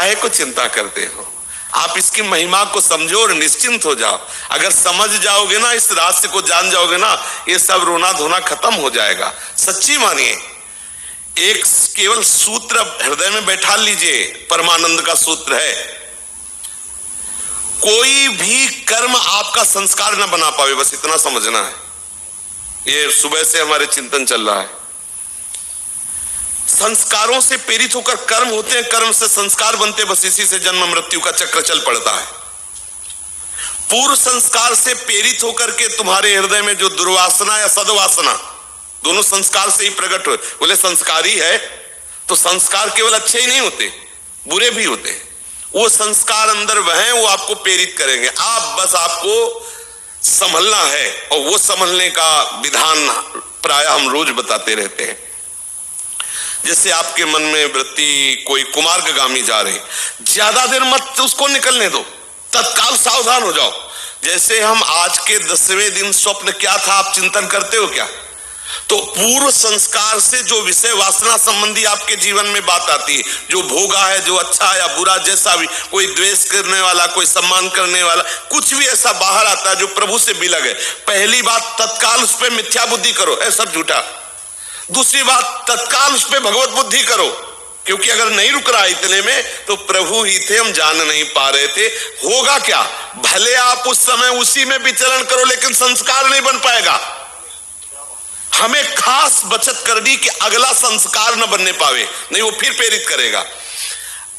काहे को चिंता करते हो? आप इसकी महिमा को समझो और निश्चिंत हो जाओ। अगर समझ जाओगे ना, इस रहस्य को जान जाओगे ना, ये सब रोना धोना खत्म हो जाएगा। सच्ची मानिए, एक केवल सूत्र हृदय में बैठा लीजिए, परमानंद का सूत्र है, कोई भी कर्म आपका संस्कार न बना पावे, बस इतना समझना है। ये सुबह से हमारे चिंतन चल रहा है। संस्कारों से प्रेरित होकर कर्म होते हैं, कर्म से संस्कार बनते, बस इसी से जन्म मृत्यु का चक्र चल पड़ता है। पूर्व संस्कार से प्रेरित होकर के तुम्हारे हृदय में जो दुर्वासना या सद्वासना, दोनों संस्कार से ही प्रकट हो। बोले संस्कार ही है तो संस्कार केवल अच्छे ही नहीं होते, बुरे भी होते हैं। वो संस्कार अंदर वह वो आपको प्रेरित करेंगे। आप बस आपको संभलना है, और वो संभलने का विधान प्राय हम रोज बताते रहते हैं। जैसे आपके मन में वृत्ति कोई कुमार्गगामी जा रही, ज्यादा देर मत उसको निकलने दो, तत्काल सावधान हो जाओ। जैसे हम आज के 10वें दिन स्वप्न क्या था आप चिंतन करते हो क्या? तो पूर्व संस्कार से जो विषय वासना संबंधी आपके जीवन में बात आती है, जो भोगा है, जो अच्छा या बुरा, जैसा भी, कोई द्वेष करने वाला, कोई सम्मान करने वाला, कुछ भी ऐसा बाहर आता है जो प्रभु से बिलग है, पहली बात तत्काल उस पर मिथ्या बुद्धि करो, ऐसा झूठा। दूसरी बात तत्काल उस पर भगवत बुद्धि करो, क्योंकि अगर नहीं रुक रहा इतने में तो प्रभु ही थे, हम जान नहीं पा रहे थे। होगा क्या, भले आप उस समय उसी में विचरण करो, लेकिन संस्कार नहीं बन पाएगा। हमें खास बचत करनी कि अगला संस्कार न बनने पावे, नहीं वो फिर प्रेरित करेगा।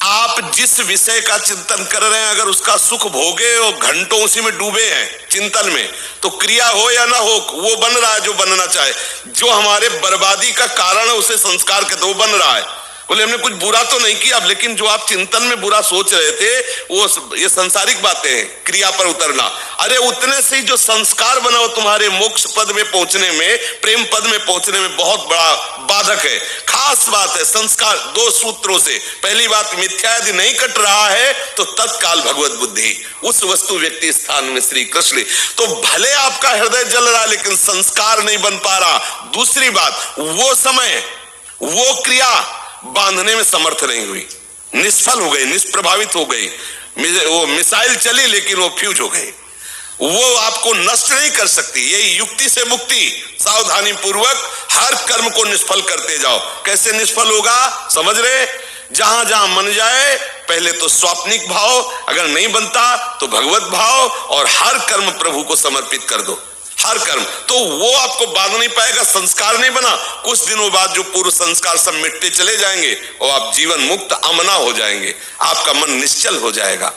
आप जिस विषय का चिंतन कर रहे हैं, अगर उसका सुख भोगे और घंटों उसी में डूबे हैं चिंतन में, तो क्रिया हो या ना हो वो बन रहा है जो बनना चाहे। जो हमारे बर्बादी का कारण है उसे संस्कार कहते, वो बन रहा है। बोले हमने कुछ बुरा तो नहीं किया, लेकिन जो आप चिंतन में बुरा सोच रहे थे वो ये सांसारिक बातें हैं, क्रिया पर उतरना। अरे उतने से ही जो संस्कार बना वो तुम्हारे मोक्ष पद में पहुंचने में, प्रेम पद में पहुंचने में बहुत बड़ा बाधक है। खास बात है संस्कार, दो सूत्रों से। पहली बात, मिथ्या यदि नहीं कट रहा है तो तत्काल भगवत बुद्धि, उस वस्तु व्यक्ति स्थान में श्री कृष्ण। तो भले आपका हृदय जल रहा लेकिन संस्कार नहीं बन पा रहा। दूसरी बात, वो समय वो क्रिया बांधने में समर्थ नहीं हुई, निष्फल हो गई, निष्प्रभावित हो गई। वो मिसाइल चली लेकिन वो फ्यूज हो गई, वो आपको नष्ट नहीं कर सकती। यही युक्ति से मुक्ति, सावधानी पूर्वक हर कर्म को निष्फल करते जाओ। कैसे निष्फल होगा समझ रहे? जहां जहां मन जाए, पहले तो स्वाप्निक भाव, अगर नहीं बनता तो भगवत भाव, और हर कर्म प्रभु को समर्पित कर दो, हर कर्म। तो वो आपको बांध नहीं पाएगा, संस्कार नहीं बना। कुछ दिनों बाद जो पूर्व संस्कार सब मिटते चले जाएंगे और आप जीवन मुक्त अमना हो जाएंगे, आपका मन निश्चल हो जाएगा।